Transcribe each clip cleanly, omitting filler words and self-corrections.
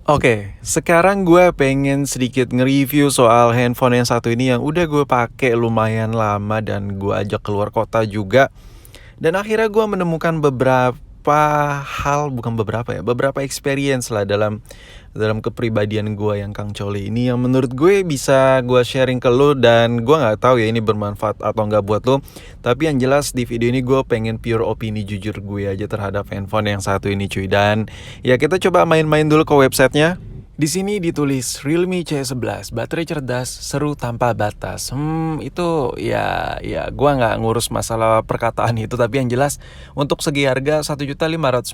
Oke, sekarang gue pengen sedikit nge-review soal handphone yang satu ini yang udah gue pakai lumayan lama dan gue ajak keluar kota juga. Dan akhirnya gue menemukan beberapa experience lah dalam kepribadian gue yang Kang Coli ini yang menurut gue bisa gue sharing ke lo, dan gue nggak tahu ya ini bermanfaat atau nggak buat lo. Tapi yang jelas di video ini gue pengen pure opini jujur gue aja terhadap handphone yang satu ini cuy. Dan ya kita coba main-main dulu ke websitenya. Di sini ditulis Realme C11, baterai cerdas, seru tanpa batas. Itu ya gua nggak ngurus masalah perkataan itu, tapi yang jelas untuk segi harga 1.599.000.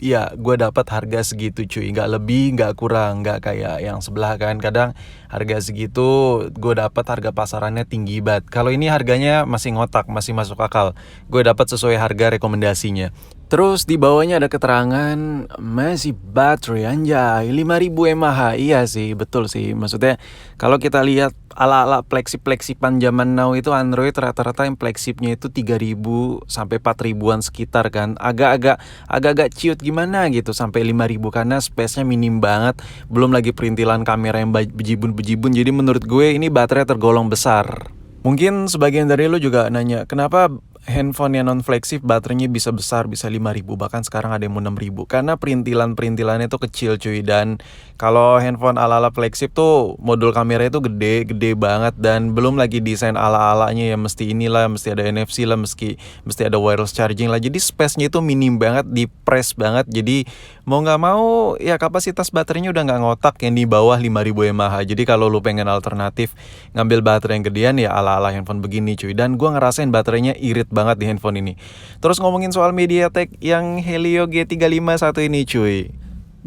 Ya, gua dapat harga segitu cuy, nggak lebih, nggak kurang, nggak kayak yang sebelah kan. Kadang harga segitu gua dapat harga pasarannya tinggi banget. Kalau ini harganya masih ngotak, masih masuk akal. Gue dapat sesuai harga rekomendasinya. Terus di bawahnya ada keterangan masih baterai anjay 5000 mAh. Iya sih, betul sih. Maksudnya kalau kita lihat ala-ala flagship-flagshipan zaman now itu Android rata-rata yang flagshipnya itu 3000 sampai 4000-an sekitar kan. Agak-agak ciut gimana gitu sampai 5000 karena space-nya minim banget. Belum lagi perintilan kamera yang bejibun-bejibun. Jadi menurut gue ini baterai tergolong besar. Mungkin sebagian dari lo juga nanya, kenapa handphone yang non-flagship baterainya bisa besar, bisa 5000, bahkan sekarang ada yang mau 6000. Karena perintilannya tuh kecil cuy. Dan kalau handphone ala-ala flagship tuh modul kamera itu gede banget. Dan belum lagi desain ala-alanya ya mesti inilah, mesti ada NFC lah, mesti ada wireless charging lah. Jadi space-nya itu minim banget, di-press banget. Jadi mau gak mau ya kapasitas baterainya udah gak ngotak yang di bawah 5000 mAh. Jadi kalau lu pengen alternatif ngambil baterai yang gedean ya ala-ala handphone begini cuy. Dan gua ngerasain baterainya irit banget di handphone ini. Terus ngomongin soal MediaTek yang Helio G351 ini cuy,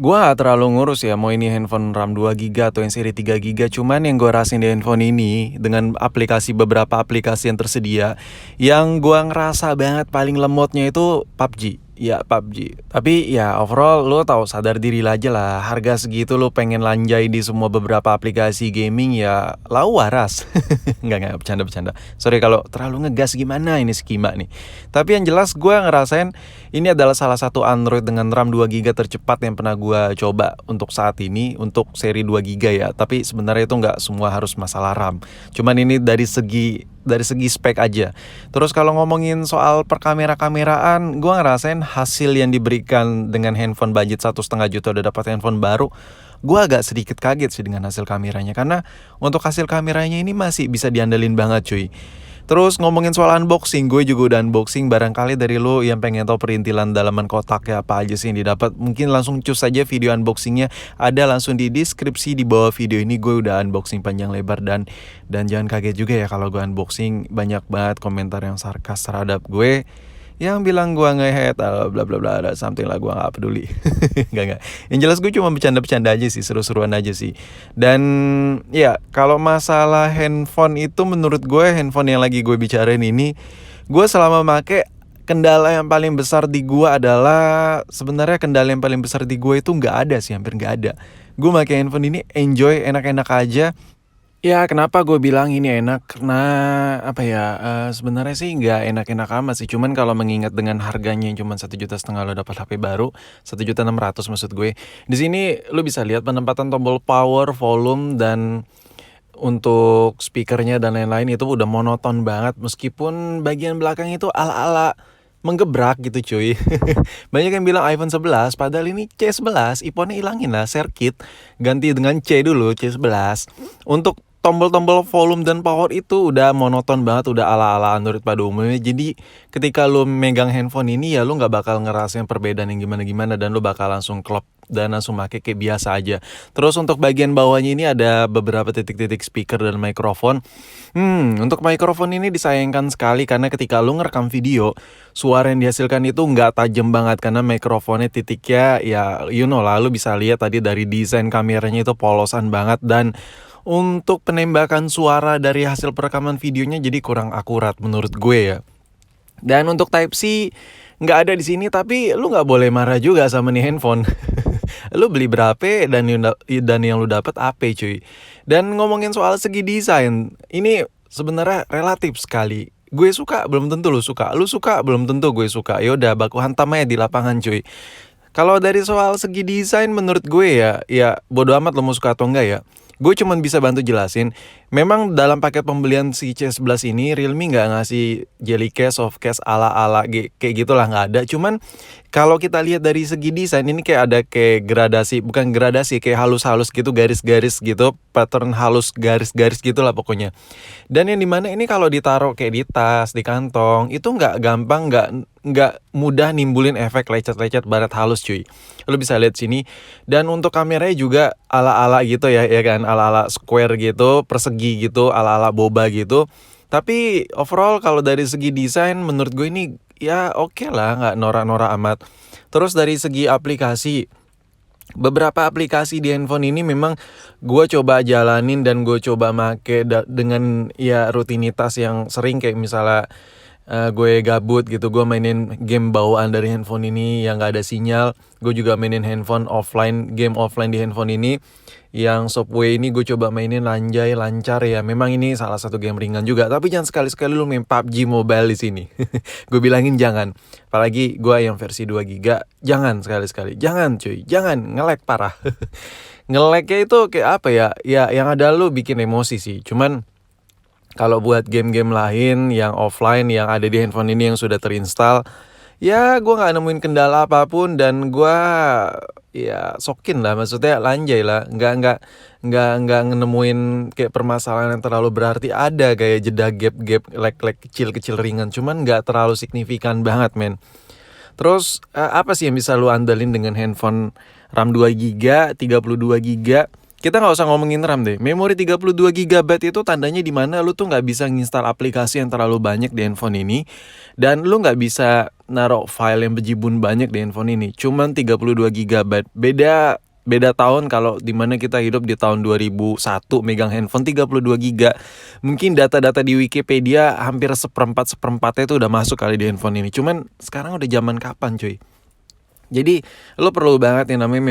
gua gak terlalu ngurus ya mau ini handphone RAM 2GB atau yang seri 3GB. Cuman yang gua rasain di handphone ini dengan beberapa aplikasi yang tersedia, yang gua ngerasa banget paling lemotnya itu PUBG. Ya PUBG. Tapi ya overall lo tahu, sadar diri aja lah. Harga segitu lo pengen lanjai di semua beberapa aplikasi gaming ya lau waras. Enggak bercanda. Sorry kalau terlalu ngegas gimana ini skema nih. Tapi yang jelas gue ngerasain ini adalah salah satu Android dengan RAM 2GB tercepat yang pernah gue coba untuk saat ini, untuk seri 2GB ya. Tapi sebenarnya itu nggak semua harus masalah RAM. Cuman ini dari segi spek aja. Terus kalau ngomongin soal perkamera-kameraan, gue ngerasain hasil yang diberikan dengan handphone budget 1,5 juta udah dapat handphone baru. Gue agak sedikit kaget sih dengan hasil kameranya, karena untuk hasil kameranya ini masih bisa diandelin banget cuy. Terus ngomongin soal unboxing, gue juga udah unboxing. Barangkali dari lo yang pengen tahu perintilan dalaman kotaknya apa aja sih yang didapat, mungkin langsung cus aja video unboxingnya, ada langsung di deskripsi di bawah video ini. Gue udah unboxing panjang lebar, dan jangan kaget juga ya kalau gue unboxing banyak banget komentar yang sarkas terhadap gue, yang bilang gue nge-hate bla bla bla, ada something lah, gue nggak peduli. Nggak, yang jelas gue cuma bercanda aja sih, seru-seruan aja sih. Dan ya kalau masalah handphone itu, menurut gue handphone yang lagi gue bicarain ini, gue selama make, kendala yang paling besar di gue adalah, sebenarnya kendala yang paling besar di gue itu nggak ada sih, hampir nggak ada. Gue pakai handphone ini enjoy, enak-enak aja. Ya kenapa gue bilang ini enak, karena apa ya, sebenarnya sih nggak enak-enak amat sih. Cuman kalau mengingat dengan harganya yang cuma 1,5 juta lo dapat HP baru, 1.600.000 maksud gue. Di sini lo bisa lihat penempatan tombol power, volume, dan untuk speakernya dan lain-lain itu udah monoton banget. Meskipun bagian belakang itu ala-ala menggebrak gitu cuy. Banyak yang bilang iPhone 11, padahal ini C11, iPhone-nya ilangin lah circuit, ganti dengan C dulu, C11. Untuk tombol-tombol volume dan power itu udah monoton banget, udah ala-ala Android pada umumnya. Jadi ketika lo megang handphone ini ya lo gak bakal ngerasain perbedaan yang gimana-gimana, dan lo bakal langsung klop dan langsung pakai kayak biasa aja. Terus untuk bagian bawahnya ini ada beberapa titik-titik speaker dan mikrofon. Untuk mikrofon ini disayangkan sekali karena ketika lo ngerekam video, suara yang dihasilkan itu nggak tajam banget karena mikrofonnya titiknya ya lah, lo bisa lihat tadi dari desain kameranya itu polosan banget. Dan untuk penembakan suara dari hasil perekaman videonya jadi kurang akurat menurut gue ya. Dan untuk Type-C nggak ada di sini, tapi lu nggak boleh marah juga sama nih handphone. Lu beli berapa dan yang lu dapat apa cuy. Dan ngomongin soal segi desain, ini sebenarnya relatif sekali. Gue suka belum tentu lu suka belum tentu gue suka. Yaudah baku hantam aja di lapangan cuy. Kalau dari soal segi desain menurut gue ya bodo amat lo mau suka atau enggak ya. Gue cuman bisa bantu jelasin. Memang dalam paket pembelian si C11 ini Realme nggak ngasih jelly case, soft case ala-ala kayak gitulah, nggak ada. Cuman kalau kita lihat dari segi desain ini kayak ada kayak gradasi, bukan gradasi, kayak halus-halus gitu, garis-garis gitu, pattern halus garis-garis gitulah pokoknya. Dan yang dimana ini kalau ditaruh kayak di tas, di kantong, itu nggak gampang, nggak mudah nimbulin efek lecet-lecet baret halus cuy. Lo bisa lihat sini. Dan untuk kameranya juga ala-ala gitu ya kan, ala-ala square gitu, persegi gitu, ala-ala boba gitu. Tapi overall kalau dari segi desain menurut gue ini ya oke lah, nggak norak-norak amat. Terus dari segi aplikasi, beberapa aplikasi di handphone ini memang gue coba jalanin dan gue coba make dengan ya rutinitas yang sering, kayak misalnya gue gabut gitu, gue mainin game bawaan dari handphone ini yang gak ada sinyal. Gue juga mainin game offline di handphone ini. Yang Subway ini gue coba mainin lancar ya. Memang ini salah satu game ringan juga, tapi jangan sekali-sekali lu main PUBG Mobile di sini. Gue bilangin jangan. Apalagi gue yang versi 2 GB, jangan sekali-sekali. Jangan cuy, jangan, nge-lag parah. Nge-lagnya itu kayak apa ya? Ya yang ada lu bikin emosi sih. Cuman kalau buat game-game lain yang offline yang ada di handphone ini yang sudah terinstall, ya gue nggak nemuin kendala apapun dan gue ya sokin lah, maksudnya lanjai lah, nggak nemuin kayak permasalahan yang terlalu berarti. Ada kayak jeda gap lag kecil ringan, cuman nggak terlalu signifikan banget men. Terus apa sih yang bisa lu andelin dengan handphone RAM 2 GB, 32 GB? Kita nggak usah ngomongin RAM deh. Memori 32 GB itu tandanya di mana lu tuh nggak bisa nginstal aplikasi yang terlalu banyak di handphone ini. Dan lu nggak bisa naruh file yang bejibun banyak di handphone ini. Cuman 32 GB. Beda tahun kalau dimana kita hidup di tahun 2001 megang handphone 32 GB. Mungkin data-data di Wikipedia hampir seperempatnya itu udah masuk kali di handphone ini. Cuman sekarang udah zaman kapan cuy? Jadi lo perlu banget yang namanya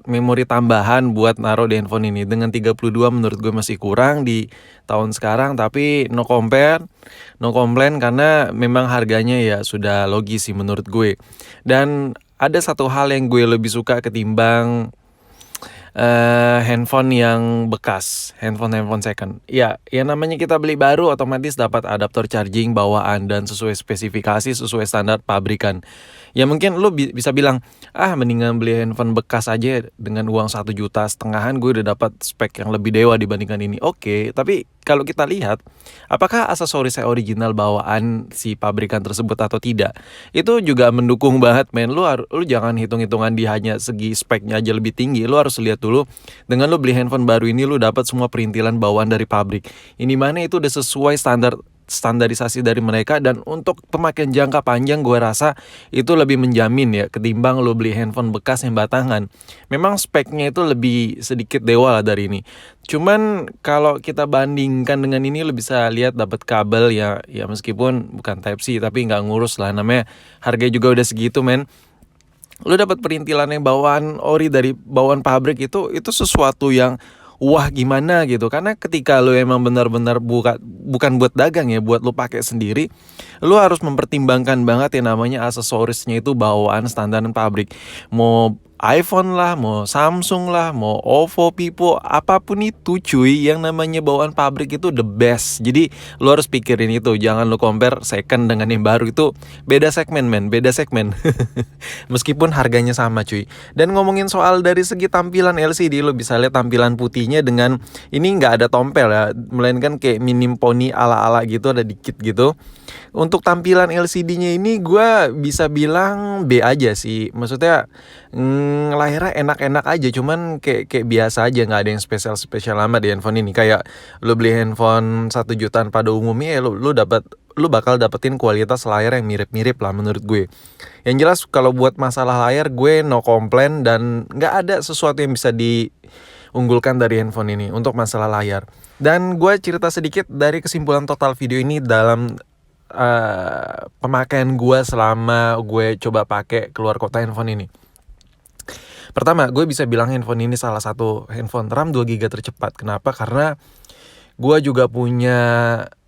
memori tambahan buat naruh di handphone ini. Dengan 32 menurut gue masih kurang di tahun sekarang, tapi no complain karena memang harganya ya sudah logis sih menurut gue. Dan ada satu hal yang gue lebih suka ketimbang handphone yang bekas, handphone second. Ya, yang namanya kita beli baru otomatis dapat adaptor charging bawaan dan sesuai spesifikasi, sesuai standar pabrikan. Ya mungkin lu bisa bilang, mendingan beli handphone bekas aja dengan uang 1,5 juta gue udah dapat spek yang lebih dewa dibandingkan ini. Oke, tapi kalau kita lihat, apakah aksesorisnya original bawaan si pabrikan tersebut atau tidak? Itu juga mendukung banget men. Lu jangan hitung-hitungan di hanya segi speknya aja lebih tinggi. Lu harus lihat dulu, dengan lu beli handphone baru ini lu dapat semua perintilan bawaan dari pabrik. Ini mana itu udah sesuai standarisasi dari mereka, dan untuk pemakaian jangka panjang gue rasa itu lebih menjamin ya ketimbang lo beli handphone bekas yang batangan. Memang speknya itu lebih sedikit dewa lah dari ini. Cuman kalau kita bandingkan dengan ini lo bisa lihat dapat kabel ya meskipun bukan Type-C tapi nggak ngurus lah, namanya harganya juga udah segitu men. Lo dapat perintilan yang bawaan ori dari bawaan pabrik itu sesuatu yang wah gimana gitu. Karena ketika lu emang benar-benar bukan buat dagang ya, buat lu pakai sendiri, lu harus mempertimbangkan banget yang namanya aksesorisnya itu bawaan standar pabrik. Mau iPhone lah, mau Samsung lah, mau Oppo, Vivo, apapun itu cuy, yang namanya bawaan pabrik itu the best. Jadi lu harus pikirin itu, jangan lu compare second dengan yang baru. Itu beda segmen men, beda segmen. Meskipun harganya sama cuy. Dan ngomongin soal dari segi tampilan LCD, lu bisa lihat tampilan putihnya dengan ini nggak ada tompel ya, melainkan kayak minim poni ala-ala gitu, ada dikit gitu. Untuk tampilan LCD-nya ini gue bisa bilang B aja sih. Maksudnya lahirnya enak-enak aja, cuman kayak biasa aja, nggak ada yang spesial lama di handphone ini. Kayak lu beli handphone 1 jutaan pada umumnya ya lu bakal dapetin kualitas layar yang mirip-mirip lah menurut gue. Yang jelas kalau buat masalah layar gue no complain, dan nggak ada sesuatu yang bisa diunggulkan dari handphone ini untuk masalah layar. Dan gue cerita sedikit dari kesimpulan total video ini dalam pemakaian gue selama gue coba pakai keluar kota handphone ini. Pertama, gue bisa bilang handphone ini salah satu handphone RAM 2 GB tercepat. Kenapa? Karena gue juga punya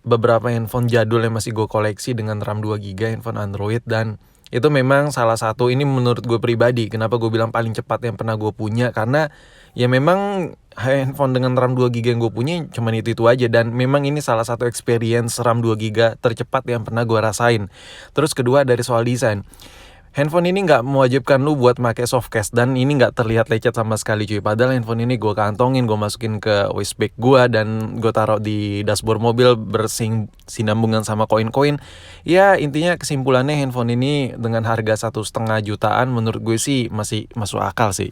beberapa handphone jadul yang masih gue koleksi dengan RAM 2 GB, handphone Android, dan Itu memang salah satu, ini menurut gue pribadi, kenapa gue bilang paling cepat yang pernah gue punya, karena ya memang handphone dengan RAM 2 GB yang gue punya cuman itu aja, dan memang ini salah satu experience RAM 2 GB tercepat yang pernah gue rasain. Terus kedua dari soal desain. Handphone ini nggak mewajibkan lu buat pakai softcase, dan ini nggak terlihat lecet sama sekali cuy. Padahal handphone ini gue kantongin, gue masukin ke waistbag gue, dan gue taruh di dashboard mobil bersinambungan sama koin-koin. Ya intinya kesimpulannya handphone ini dengan harga 1,5 jutaan menurut gue sih masih masuk akal sih.